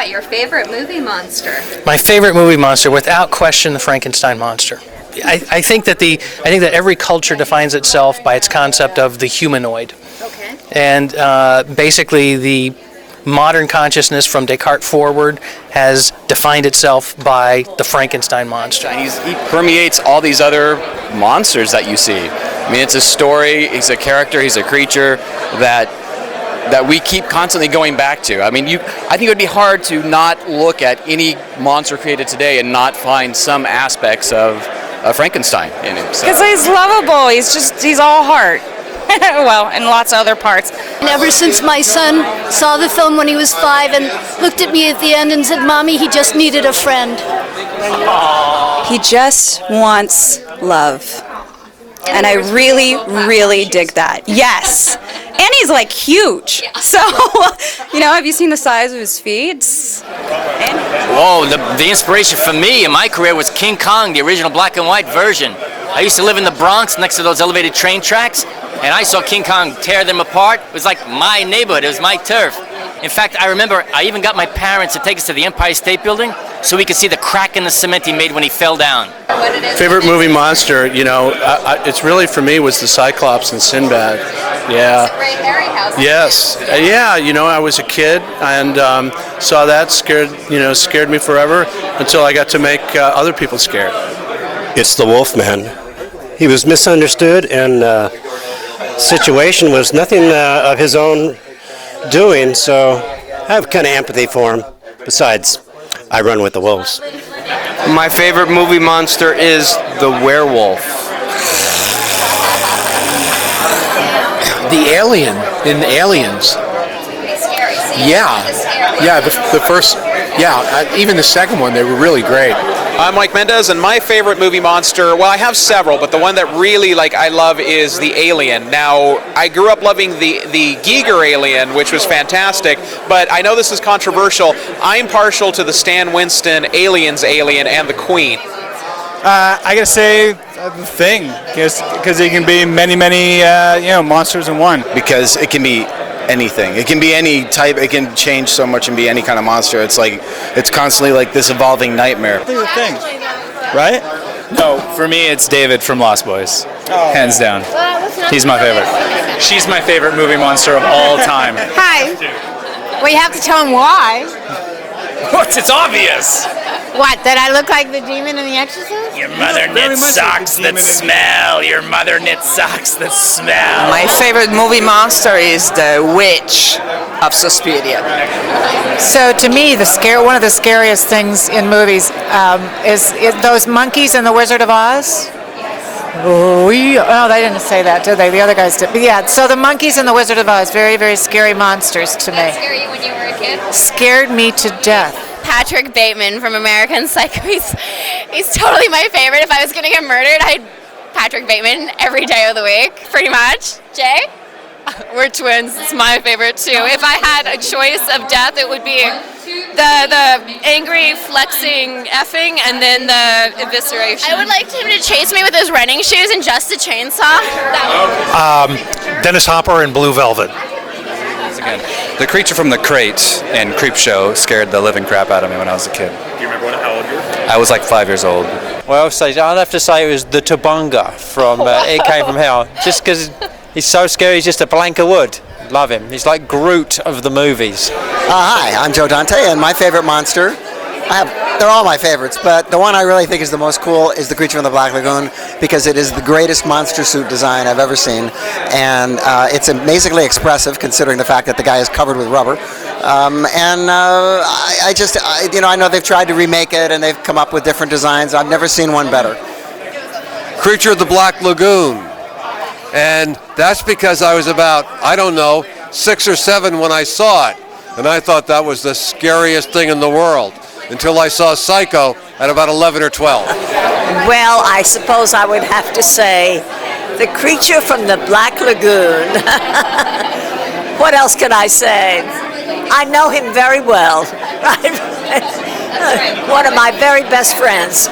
Your favorite movie monster? My favorite movie monster, without question, the Frankenstein monster. I think that every culture defines itself by its concept of the humanoid. Okay. And basically, the modern consciousness from Descartes forward has defined itself by the Frankenstein monster. And he permeates all these other monsters that you see. I mean, it's a story, he's a character, he's a creature that we keep constantly going back to. I mean, I think it would be hard to not look at any monster created today and not find some aspects of Frankenstein in him. Because he's lovable, he's all heart. Well, and lots of other parts. And ever since my son saw the film when he was 5 and looked at me at the end and said, "Mommy, he just needed a friend." He just wants love. And I really, really dig that. Yes. And he's like huge. So, have you seen the size of his feet? Whoa, the inspiration for me in my career was King Kong, the original black and white version. I used to live in the Bronx next to those elevated train tracks, and I saw King Kong tear them apart. It was like my neighborhood, it was my turf. In fact, I remember I even got my parents to take us to the Empire State Building so we could see the crack in the cement he made when he fell down. Favorite movie monster, it's really for me was the Cyclops and Sinbad. Yeah. Yes. Yeah, I was a kid and saw that, scared me forever until I got to make other people scared. It's the Wolfman. He was misunderstood and situation was nothing of his own doing, so I have kind of empathy for him. Besides, I run with the wolves. My favorite movie monster is the werewolf. The alien in Aliens. Yeah, the first, even the second one, they were really great. I'm Mike Mendez, and my favorite movie monster, well, I have several, but the one that really I love is the Alien. Now, I grew up loving the Giger Alien, which was fantastic, but I know this is controversial. I'm partial to the Stan Winston Aliens Alien and the Queen. I gotta say the Thing, because it can be many, monsters in one. Because it can be anything. It can be any type. It can change so much and be any kind of monster. It's constantly this evolving nightmare. The Thing, right? No, for me it's David from Lost Boys, hands down. He's my favorite. She's my favorite movie monster of all time. Hi. Well, you have to tell him why. What? It's obvious. What? That I look like the demon in The Exorcist? Your mother knits socks that smell. Your mother knits socks that smell. My favorite movie monster is the witch of Suspiria. So to me, one of the scariest things in movies is those monkeys in The Wizard of Oz. Oh, they didn't say that, did they? The other guys did. But yeah, so the monkeys in The Wizard of Oz, very, very scary monsters to me. Did that scare you when you were a kid? Scared me to death. Patrick Bateman from American Psycho. He's totally my favorite. If I was going to get murdered, I'd Patrick Bateman every day of the week, pretty much. Jay? We're twins. It's my favorite too. If I had a choice of death, it would be the angry, flexing effing, and then the evisceration. I would like him to chase me with his running shoes and just a chainsaw. Dennis Hopper in Blue Velvet. Again, the creature from the crate in Creepshow scared the living crap out of me when I was a kid. Do you remember how old you were? I was like 5 years old. Well, I'd have to say it was the Tobunga from It Came From Hell. Just because he's so scary, he's just a blank of wood. Love him. He's like Groot of the movies. Hi, I'm Joe Dante, and my favorite monster, they're all my favorites, but the one I really think is the most cool is the Creature from the Black Lagoon, because it is the greatest monster suit design I've ever seen, and it's amazingly expressive considering the fact that the guy is covered with rubber. I know they've tried to remake it and they've come up with different designs. I've never seen one better. Creature of the Black Lagoon. And that's because I was about, 6 or 7 when I saw it. And I thought that was the scariest thing in the world until I saw Psycho at about 11 or 12. Well, I suppose I would have to say the Creature from the Black Lagoon. What else can I say? I know him very well. Right? One of my very best friends.